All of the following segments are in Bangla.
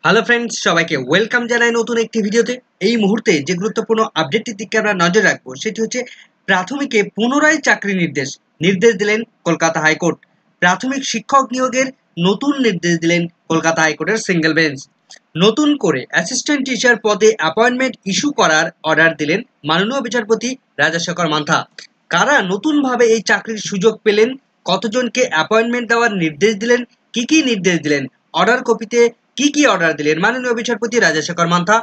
হ্যালো ফ্রেন্ডস, সবাইকে ওয়েলকাম জানাই নতুন একটি ভিডিওতে। এই মুহূর্তে যে গুরুত্বপূর্ণ আপডেটটির দিকে আমরা নজর রাখবো সেটি হচ্ছে প্রাথমিকে পুনরায় চাকরি নির্দেশ দিলেন কলকাতা হাইকোর্ট। প্রাথমিক শিক্ষক নিয়োগের নতুন নির্দেশ দিলেন কলকাতা হাইকোর্টের সিঙ্গেল বেঞ্চ। নতুন করে অ্যাসিস্ট্যান্ট টিচার পদে অ্যাপয়েন্টমেন্ট ইস্যু করার অর্ডার দিলেন মাননীয় বিচারপতি রাজাশেখর মান্থা। কারা নতুনভাবে এই চাকরির সুযোগ পেলেন, কতজনকে অ্যাপয়েন্টমেন্ট দেওয়ার নির্দেশ দিলেন, কি নির্দেশ দিলেন, অর্ডার কপিতে কি অর্ডার দিলেন মাননীয় বিচারপতি রাজাশেখর মান্থা,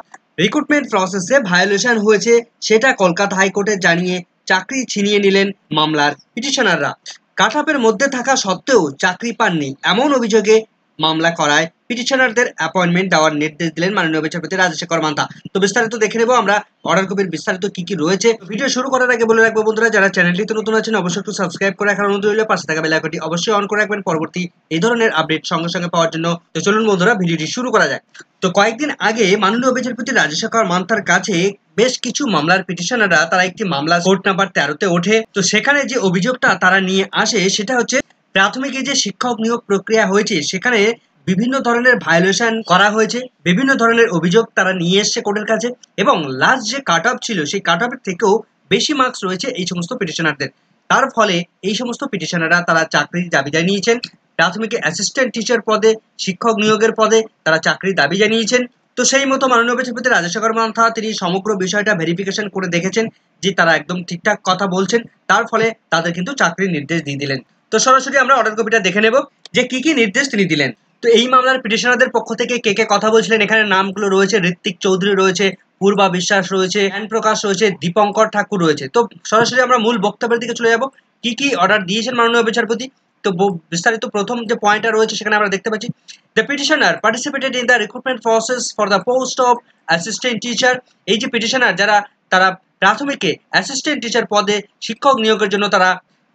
রিক্রুটমেন্ট প্রসেসে ভায়োলেশন হয়েছে সেটা কলকাতা হাইকোর্টে জানিয়ে চাকরি ছিনিয়ে নিলেন মামলার পিটিশনাররা। কাটঅফের মধ্যে থাকা সত্ত্বেও চাকরি পাননি এমন অভিযোগে মামলা করায় পিটিশনারদের অ্যাপয়েন্টমেন্ট দেওয়ার নির্দেশ দিলেন মাননীয় বিচারপতি রাজশেখর মান্থা। তো বিস্তারিত দেখে নেব আমরা অর্ডার কপির বিস্তারিত কি রয়েছে। ভিডিও শুরু করার আগে বলে রাখবো বন্ধুরা, যারা চ্যানেলটিতে নতুন আছেন অবশ্যই একটু সাবস্ক্রাইব করে রাখার অনুরোধ রইল, পাশে থাকা বেল আইকনটি অবশ্যই অন করে রাখবেন পরবর্তী এই ধরনের আপডেট সঙ্গে সঙ্গে পাওয়ার জন্য। তো চলুন বন্ধুরা ভিডিওটি শুরু করা যাক। তো কয়েকদিন আগে মাননীয় বিচারপতি রাজশেখর মান্থার কাছে বেশ কিছু মামলার পিটিশনাররা তারা একটি মামলা কোর্ট নাম্বার 13-তে ওঠে। তো সেখানে যে অভিযোগটা তারা নিয়ে আসে সেটা হচ্ছে প্রাথমিকে যে শিক্ষক নিয়োগ প্রক্রিয়া হয়েছে সেখানে বিভিন্ন ধরনের ভায়োলেশন করা হয়েছে, বিভিন্ন ধরনের অভিযোগ তারা নিয়ে এসছে কোর্টের কাছে, এবং লাস্ট যে কাট অফ ছিল সেই কাট অফের থেকেও বেশি মার্কস রয়েছে এই সমস্ত পিটিশনারদের। তার ফলে এই সমস্ত পিটিশনাররা তারা চাকরির দাবি জানিয়েছেন। প্রাথমিকে অ্যাসিস্ট্যান্ট টিচার পদে, শিক্ষক নিয়োগের পদে তারা চাকরির দাবি জানিয়েছেন। তো সেই মতো মাননীয় বিচারপতি রাজশেখর মান্থা তিনি সমগ্র বিষয়টা ভেরিফিকেশন করে দেখেছেন যে তারা একদম ঠিকঠাক কথা বলছেন, তার ফলে তাদের কিন্তু চাকরির নির্দেশ দিয়ে দিলেন। তো সরাসরি আমরা অর্ডার কপিটা দেখে নেব যে কি নির্দেশ তিনি দিলেন। তো এই মামলার পিটিশনারদের পক্ষ থেকে কে কথা বলছিলেন এখানে নামগুলো রয়েছে, ঋত্বিক চৌধুরী রয়েছে, পূর্বা বিশ্বাস রয়েছে, জ্ঞান প্রকাশ রয়েছে, দীপঙ্কর ঠাকুর রয়েছে। তো সরাসরি আমরা মূল বক্তব্যের দিকে চলে যাব, কি অর্ডার দিয়েছেন মাননীয় বিচারপতি। তো বিস্তারিত প্রথম যে পয়েন্টটা রয়েছে সেখানে আমরা দেখতে পাচ্ছি, the petitioner participated in the recruitment process for the post of assistant teacher. এই যে পিটিশনার তারা প্রাথমিকে অ্যাসিস্ট্যান্ট টিচার পদে শিক্ষক নিয়োগের জন্য তারা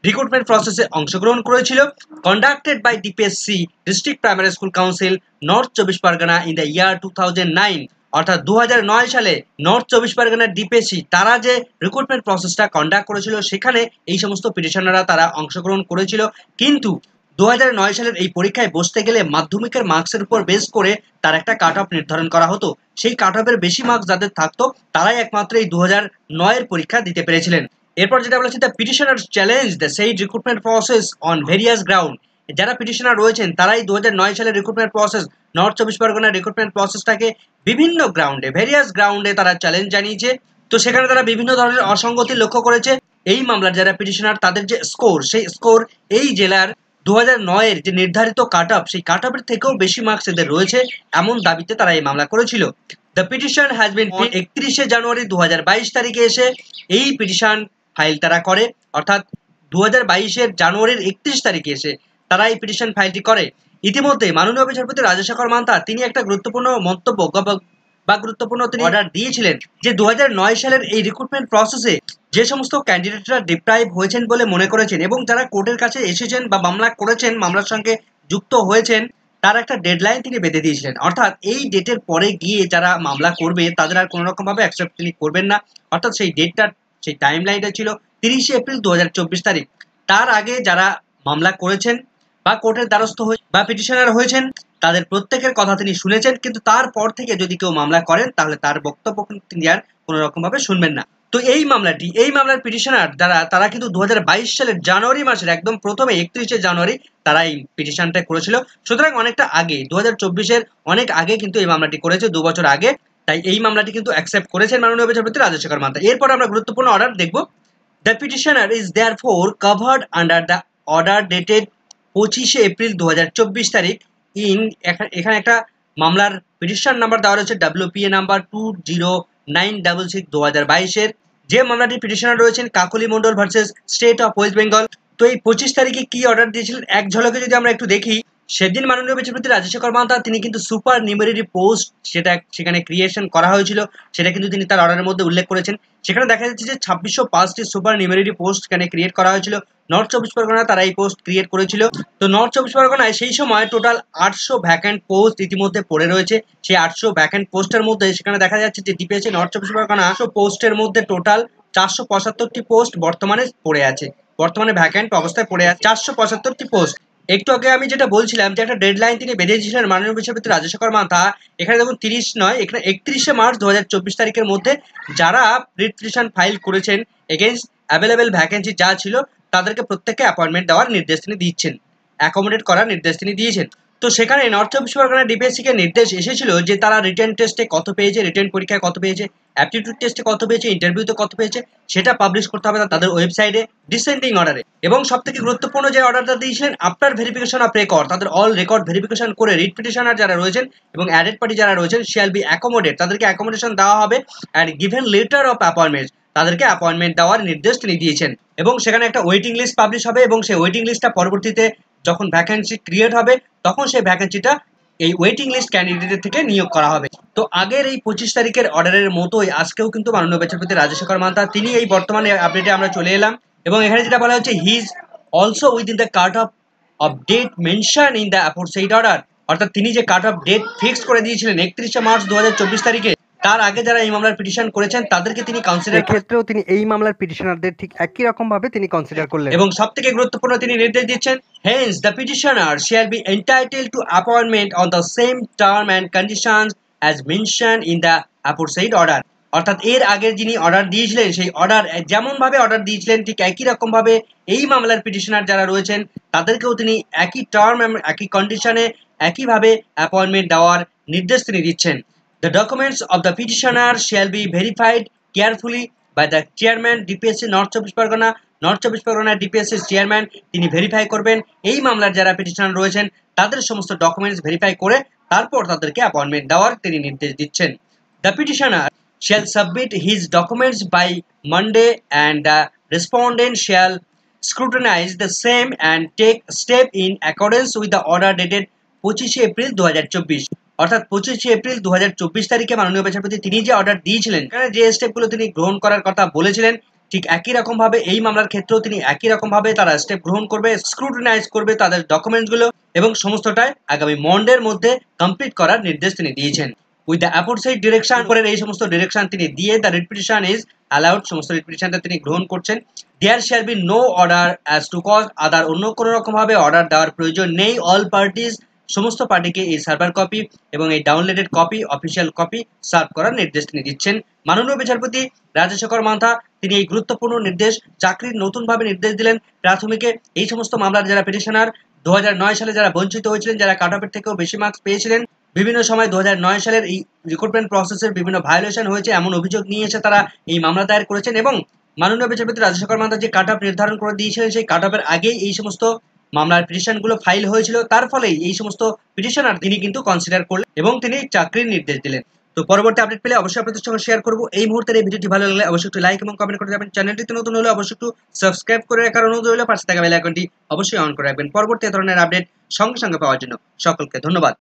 রিক্রুটমেন্ট প্রসেসে অংশগ্রহণ করেছিল, conducted by DPSC district primary school council north চব্বিশ পরগনা ইন দ্য ইয়ার 2009। অর্থাৎ 2009 সালে নর্থ চব্বিশ পরগনার ডিপিএসসি তারা যে রিক্রুটমেন্ট প্রসেসটা কন্ডাক্ট করেছিল সেখানে এই সমস্ত পিটিশনাররা তারা অংশগ্রহণ করেছিল। কিন্তু 2009 সালের এই পরীক্ষায় বসতে গেলে মাধ্যমিকের মার্কসের উপর বেস করে তার একটা কাট অফ নির্ধারণ করা হতো। সেই কাট অফের বেশি মার্কস যাদের থাকতো তারাই একমাত্র এই 2009-এর পরীক্ষা দিতে পেরেছিলেন। এরপর যেটা বলেছে, দ্য পিটিশনার্স চ্যালেঞ্জ দ্য সেই recruitment process on various ground. যারা পিটিশনার রয়েছেন তারাই 2009 সালের রিক্রুটমেন্ট প্রসেস, নর্থ চব্বিশ পরগনার রিক্রুটমেন্ট প্রসেসটাকে বিভিন্ন গ্রাউন্ডে, ভেরিয়াস গ্রাউন্ডে তারা চ্যালেঞ্জ জানিয়েছে। তো সেখানে তারা বিভিন্ন ধরনের অসঙ্গতি লক্ষ্য করেছে। এই মামলার যারা পিটিশনার তাদের যে স্কোর, সেই স্কোর এই জেলার 2009-এর যে নির্ধারিত কাট অফ সেই কাট অফের থেকেও বেশি মার্কস এদের রয়েছে এমন দাবিতে তারা এই মামলা করেছিল। দ্য পিটিশন হ্যাজ বিন 31শে জানুয়ারি 2022 তারিখে এসে এই পিটিশন ফাইল তারা করে, অর্থাৎ 2022-এর জানুয়ারির 31 তারিখে এসে তারা এই পিটিশন ফাইলটি করে। ইতিমধ্যে মাননীয় বিচারপতি রাজশেখর মান্থা তিনি একটা গুরুত্বপূর্ণ মন্তব্য বা গুরুত্বপূর্ণ তিনি অর্ডার দিয়েছিলেন যে 2009 সালের এই রিক্রুটমেন্ট প্রসেসে যে সমস্ত ক্যান্ডিডেটরা ডিপ্রাইভ হয়েছেন বলে মনে করেছেন এবং যারা কোর্টের কাছে এসেছেন বা মামলা করেছেন, মামলার সঙ্গে যুক্ত হয়েছেন, তার একটা ডেডলাইন তিনি বেঁধে দিয়েছিলেন। অর্থাৎ এই ডেটের পরে গিয়ে যারা মামলা করবে তাদের আর কোনো রকম ভাবে অ্যাকসেপ্ট তিনি করবেন না। অর্থাৎ সেই ডেটটা, সেই টাইম লাইনটা ছিল 30শে এপ্রিল 2024 তারিখ। তার আগে যারা মামলা করেছেন বা কোর্টের দ্বারস্থ হয়ে বা পিটিশনার হয়েছেন তাদের প্রত্যেকের কথা তিনি শুনেছেন, কিন্তু তারপর থেকে যদি কেউ মামলা করেন তাহলে তার বক্তব্য তিনি আর কোনো রকম ভাবে শুনবেন না। তো এই মামলার পিটিশনার তারা কিন্তু 2022 সালের জানুয়ারি মাসের একদম প্রথমে 31শে জানুয়ারি তারা এই পিটিশনটা করেছিল। সুতরাং অনেকটা আগে, 2024-এর অনেক আগে কিন্তু এই মামলাটি করেছে, 2 বছর আগে। তাই এই মামলাটি কিন্তু অ্যাকসেপ্ট করেছেন মাননীয় বিচারপতি রাজশেখর মান্থা। এরপর আমরা গুরুত্বপূর্ণ অর্ডার দেখব। The petitioner is therefore covered under the order dated 25শে এপ্রিল 2024 তারিখ ইন, এখানে একটা মামলার পিটিশন নাম্বার দেওয়া রয়েছে WPA নাম্বার 20966 2022-এর। যে মামলাটি পিটিশনার রয়েছেন Kakoli Mondal versus state of West Bengal. তো এই 25 তারিখে কি অর্ডার দিয়েছিলেন এক ঝলকে যদি আমরা একটু দেখি, সেদিন মাননীয় বিচারপতি রাজশেখর মান্থা তিনি কিন্তু সুপার নিউমেরারি পোস্ট সেখানে ক্রিয়েশন করা হয়েছিল সেটা কিন্তু তিনি তার অর্ডারের মধ্যে উল্লেখ করেছেন। সেখানে দেখা যাচ্ছে যে 2605টি সুপার নিউমেরারি পোস্ট এখানে ক্রিয়েট করা হয়েছিল। নর্থ চব্বিশ পরগনায় তারা এই পোস্ট ক্রিয়েট করেছিল। তো নর্থ চব্বিশ পরগনায় সেই সময় টোটাল 800 ভ্যাকেন্ট পোস্ট ইতিমধ্যে পড়ে রয়েছে। সেই 800 ভ্যাকেন্ট পোস্টের মধ্যে সেখানে দেখা যাচ্ছে যে ডিপিএসসি নর্থ চব্বিশ পরগনা 800 পোস্টের মধ্যে টোটাল 475টি পোস্ট বর্তমানে পড়ে আছে, বর্তমানে ভ্যাকেন্ট অবস্থায় পড়ে আছে 475টি পোস্ট। একটু আগে আমি যেটা বলছিলাম যে একটা ডেডলাইন তিনি বেঁধে দিয়েছিলেন মাননীয় বিচারপতি রাজশেখর মান্থা। এখানে দেখুন 30 নয়, এখানে 31শে মার্চ 2024 তারিখের মধ্যে যারা রিট পিটিশন ফাইল করেছেন এগেইনস্ট অ্যাভেলেবেল ভ্যাকেন্সি যা ছিল তাদেরকে প্রত্যেককে অ্যাপয়েন্টমেন্ট দেওয়ার নির্দেশ তিনি দিচ্ছেন, অ্যাকোমোডেট করার নির্দেশ তিনি দিয়েছেন। তো সেখানে নর্থ চব্বিশ পরগনা ডিপিএসসি কে নির্দেশ এসেছিল যে তারা রিটেন টেস্টে কত পেয়েছে, রিটেন পরীক্ষায় কত পেয়েছে, অ্যাপটিটিউড টেস্টে কত পেয়েছে, ইন্টারভিউতে কত পেয়েছে, সেটা পাবলিশ করতে হবে তাদের ওয়েবসাইটে ডিসেন্ডিং অর্ডারে। এবং সবথেকে গুরুত্বপূর্ণ যে অর্ডারটা দিয়েছিলেন আফটার ভেরিফিকেশন অফ রেকর্ড, তাদের অল রেকর্ড ভেরিফিকেশন করে রিট পিটিশনার যারা রয়েছেন এবং অ্যাডেড পার্টি যারা রয়েছেন শ্যাল বি অ্যাকোমোডেট, তাদেরকে অ্যাকোমোডেশন দেওয়া হবে and given letter of appointment, তাদেরকে অ্যাপয়েন্টমেন্ট দেওয়ার নির্দেশ তিনি দিয়েছেন। এবং সেখানে একটা ওয়েটিং লিস্ট পাবলিশ হবে এবং সেই ওয়েটিং লিস্টটা পরবর্তীতে যখন ভ্যাকেন্সি ক্রিয়েট হবে তখন সেই ভ্যাকেন্সিটা এই ওয়েটিং লিস্ট ক্যান্ডিডেটের থেকে নিয়োগ করা হবে। তো আগের এই 25 তারিখের অর্ডারের মতোই আজকেও কিন্তু মাননীয় বিচারপতি রাজশেখর মান্থা তিনি এই বর্তমানে আপডেটে আমরা চলে এলাম। এবং এখানে যেটা বলা হচ্ছে he is also within the cut off date mention in the aforesaid order, অর্থাৎ তিনি যে কাট অফ ডেট ফিক্সড করে দিয়েছিলেন 31শে মার্চ 2024 তারিখে, তার আগে যারা এই মামলার পিটিশন করেছেন তাদেরকে তিনি কনসিডার ক্ষেত্রেও তিনি এই মামলার পিটিশনারদের ঠিক একই রকম ভাবে তিনি কনসিডার করলেন। এবং সবথেকে গুরুত্বপূর্ণ তিনি নির্দেশ দিচ্ছেন hence the petitioner shall be entitled to appointment on the same term and conditions as mention in the aforesaid order, অর্থাৎ এর আগে যিনি অর্ডার দিয়েছিলেন সেই অর্ডার যেমন ভাবে অর্ডার দিয়েছিলেন ঠিক একই রকম ভাবে এই মামলার পিটিশনার যারা রয়েছেন তাদেরকেও তিনি একই টার্ম এবং একই কন্ডিশনে একইভাবে অ্যাপয়েন্টমেন্ট দেওয়ার নির্দেশ তিনি দিচ্ছেন। The documents of the petitioner shall be verified carefully by the chairman DPSC north চব্বিশ পরগনা ডিপিএসসি চেয়ারম্যান তিনি ভেরিফাই করবেন এই মামলার যারা পিটিশনার রয়েছেন তাদের সমস্ত ডকুমেন্টস ভেরিফাই করে তারপর তাদেরকে অ্যাপয়েন্টমেন্ট দেওয়ার তিনি নির্দেশ দিচ্ছেন। The petitioner shall submit his documents by Monday and the respondent shall scrutinize the same and take step in accordance with the order dated 25 April 2024, অর্থাৎ 25 এপ্রিল 2024 তারিখে মাননীয় বিচারপতি তিনি যে অর্ডার দিয়েছিলেন এখানে যে স্টেপগুলো তিনি গ্রহণ করার কথা বলেছিলেন ঠিক একই রকম ভাবে এই মামলার ক্ষেত্রেও তিনি একই রকম ভাবে তারা স্টেপ গ্রহণ করবে, স্ক্রুটিনাইজ করবে তাদের ডকুমেন্টসগুলো এবং সমস্তটাই আগামী মন্ডের মধ্যে কমপ্লিট করার নির্দেশ তিনি দিয়েছেন। উইথ দ্য অ্যাফোরসাইড ডিরেকশন, পরের এই সমস্ত ডিরেকশন তিনি দিয়ে the writ petition is allowed, সমস্ত রিট পিটিশনটা তিনি গ্রহণ করছেন। There shall be no order as to costs other, অন্য কোনো রকম ভাবে অর্ডার দেওয়ার প্রয়োজন নেই। অল পার্টিজ, সমস্ত পার্টিকে এই সার্ভার কপি এবং এই downloaded copy official copy serve করার নির্দেশ তিনি দিচ্ছেন। মাননীয় বিচারপতি রাজশেখর মান্থা তিনি এই গুরুত্বপূর্ণ নির্দেশ চাকরির নতুনভাবে নির্দেশ দিলেন প্রাথমিকে এই সমস্ত মামলার যারা পিটিশনার 2009 সালে যারা বঞ্চিত হয়েছিলেন, যারা কাট অফের থেকেও বেশি মার্কস পেয়েছিলেন, বিভিন্ন সময় 2009 সালের এই রিক্রুটমেন্ট প্রসেসের বিভিন্ন ভায়োলেশন হয়েছে এমন অভিযোগ নিয়ে এসে তারা এই মামলা দায়ের করেছেন এবং মাননীয় বিচারপতি রাজশেখর মান্থা যে কাট অফ নির্ধারণ করে দিয়েছিলেন সেই কাট অফের আগেই এই সমস্ত মামলার পিটিশনগুলো ফাইল হয়েছিল, তার ফলেই এই সমস্ত পিটিশনার তিনি কিন্তু কনসিডার করলেন এবং তিনি চাকরির নির্দেশ দিলেন। তো পরবর্তী আপডেট পেলে অবশ্যই আপনাদের সঙ্গে শেয়ার করবো। এই মুহূর্তের এই ভিডিওটি ভালো লাগলে অবশ্যই একটু লাইক এবং কমেন্ট করে যাবেন। চ্যানেলটিতে নতুন হলে অবশ্যই একটু সাবস্ক্রাইব করে রাখার অনুরোধ রইল, পাশে থাকা বেল আইকনটি অবশ্যই অন করে রাখবেন পরবর্তী ধরনের আপডেট সঙ্গে সঙ্গে পাওয়ার জন্য। সকলকে ধন্যবাদ।